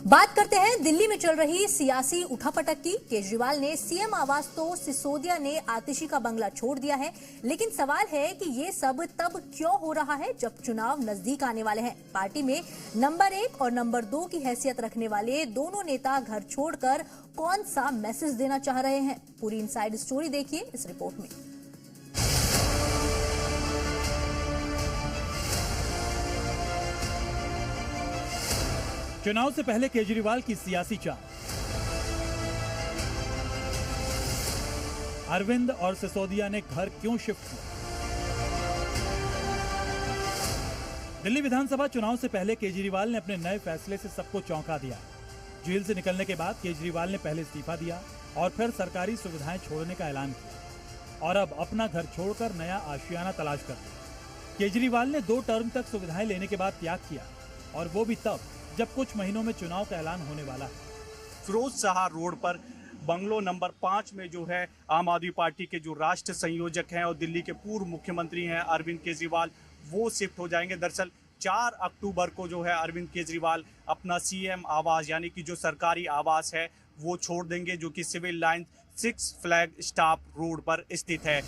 बात करते हैं दिल्ली में चल रही सियासी उठापटक की। केजरीवाल ने सीएम आवास तो सिसोदिया ने आतिशी का बंगला छोड़ दिया है, लेकिन सवाल है कि ये सब तब क्यों हो रहा है जब चुनाव नजदीक आने वाले हैं। पार्टी में नंबर 1 और नंबर 2 की हैसियत रखने वाले दोनों नेता घर छोड़कर कौन सा मैसेज देना चाह रहे हैं, पूरी इनसाइड स्टोरी देखिए इस रिपोर्ट में। चुनाव से पहले केजरीवाल की सियासी चाल। अरविंद और सिसोदिया ने घर क्यों शिफ्ट किया? दिल्ली विधानसभा चुनाव से पहले केजरीवाल ने अपने नए फैसले से सबको चौंका दिया। जेल से निकलने के बाद केजरीवाल ने पहले इस्तीफा दिया और फिर सरकारी सुविधाएं छोड़ने का ऐलान किया और अब अपना घर छोड़कर नया आशियाना तलाश कर लिया। केजरीवाल ने 2 टर्म तक सुविधाएं लेने के बाद त्याग किया और वो भी तब जब कुछ महीनों में चुनाव का ऐलान होने वाला है। फिरोज शाह रोड पर बंगलो नंबर 5 में जो है आम आदमी पार्टी के जो राष्ट्र संयोजक हैं और दिल्ली के पूर्व मुख्यमंत्री हैं अरविंद केजरीवाल, वो शिफ्ट हो जाएंगे। दरअसल 4 अक्टूबर को जो है अरविंद केजरीवाल अपना सीएम आवास यानी कि जो सरकारी आवास है वो छोड़ देंगे, जो कि civil line 6 flag staff road पर स्थित है।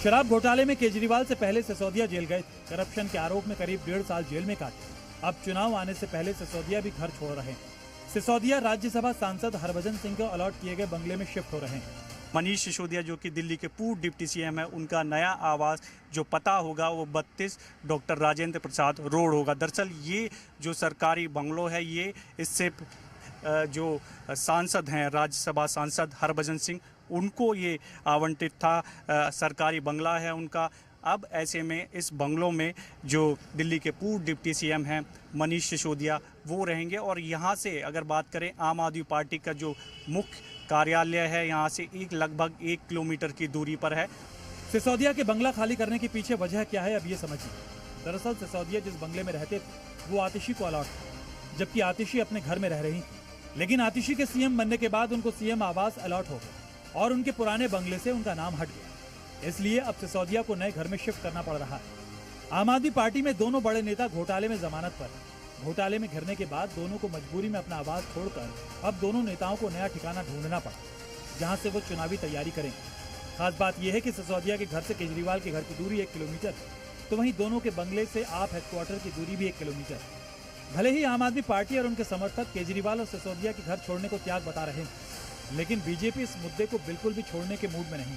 शराब घोटाले में केजरीवाल से पहले सिसोदिया जेल गए थे। करप्शन के आरोप में करीब 1.5 साल जेल में काटे। अब चुनाव आने से पहले सिसोदिया भी घर छोड़ रहे हैं। सिसोदिया राज्यसभा सांसद हरभजन सिंह को अलॉट किए गए बंगले में शिफ्ट हो रहे हैं। मनीष सिसोदिया जो कि दिल्ली के पूर्व डिप्टी सीएम है, उनका नया आवास जो पता होगा वो 32 डॉक्टर राजेंद्र प्रसाद रोड होगा। दरअसल ये जो सरकारी बंगलो है ये इससे जो सांसद हैं राज्यसभा सांसद हरभजन सिंह, उनको ये आवंटित था। सरकारी बंगला है उनका। अब ऐसे में इस बंगलों में जो दिल्ली के पूर्व डिप्टी सीएम हैं मनीष सिसोदिया वो रहेंगे। और यहाँ से अगर बात करें आम आदमी पार्टी का जो मुख्य कार्यालय है, यहाँ से लगभग 1 किलोमीटर की दूरी पर है। सिसोदिया के बंगला खाली करने के पीछे वजह क्या है, अब ये समझिए। दरअसल सिसोदिया जिस बंगले में रहते थे वो आतिशी को अलॉट था, जबकि आतिशी अपने घर में रह रही थी। लेकिन आतिशी के सीएम बनने के बाद उनको सीएम आवास अलॉट हो गया और उनके पुराने बंगले से उनका नाम हट गया। इसलिए अब सिसोदिया को नए घर में शिफ्ट करना पड़ रहा है। आम आदमी पार्टी में दोनों बड़े नेता घोटाले में जमानत पर हैं। घोटाले में घिरने के बाद दोनों को मजबूरी में अपना आवास छोड़कर अब दोनों नेताओं को नया ठिकाना ढूंढना पड़ा, जहां से वो चुनावी तैयारी करेंगे। खास बात यह है कि सिसोदिया के घर से केजरीवाल के घर की दूरी 1 किलोमीटर है, तो वहीं दोनों के बंगले से आप हेडक्वार्टर की दूरी भी 1 किलोमीटर है। भले ही आम आदमी पार्टी और उनके समर्थक केजरीवाल और सिसोदिया के घर छोड़ने को त्याग बता रहे हैं, लेकिन बीजेपी इस मुद्दे को बिल्कुल भी छोड़ने के मूड में नहीं।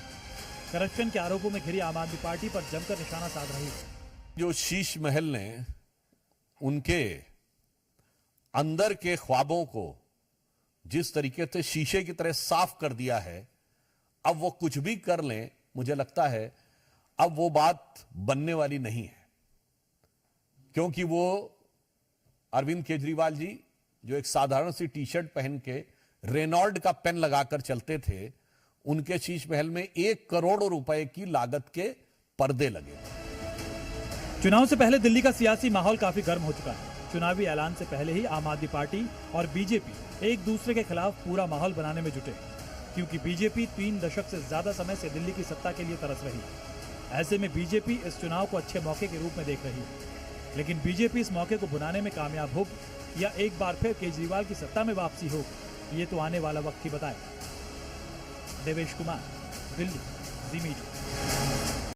करप्शन के आरोपों में घिरी आम आदमी पार्टी पर जमकर निशाना साध रही है। जो शीश महल ने उनके अंदर के ख्वाबों को जिस तरीके से शीशे की तरह साफ कर दिया है, अब वो कुछ भी कर लें, मुझे लगता है अब वो बात बनने वाली नहीं है। क्योंकि वो अरविंद केजरीवाल जी जो एक साधारण सी टी शर्ट पहन के रेनॉल्ड का पेन लगाकर चलते थे, उनके शीश महल में 1 करोड़ रुपए की लागत के पर्दे लगे। चुनाव से पहले दिल्ली का सियासी माहौल काफी गर्म हो चुका है। चुनावी ऐलान से पहले ही आम आदमी पार्टी और बीजेपी एक दूसरे के खिलाफ पूरा माहौल बनाने में जुटे, क्योंकि बीजेपी 3 दशक से ज्यादा समय से दिल्ली की सत्ता के लिए तरस रही है। ऐसे में बीजेपी इस चुनाव को अच्छे मौके के रूप में देख रही है। लेकिन बीजेपी इस मौके को भुनाने में कामयाब होगी या एक बार फिर केजरीवाल की सत्ता में वापसी होगी, ये तो आने वाला वक्त ही बताएगा। देवेश कुमार, दिल्ली, जी मीडिया।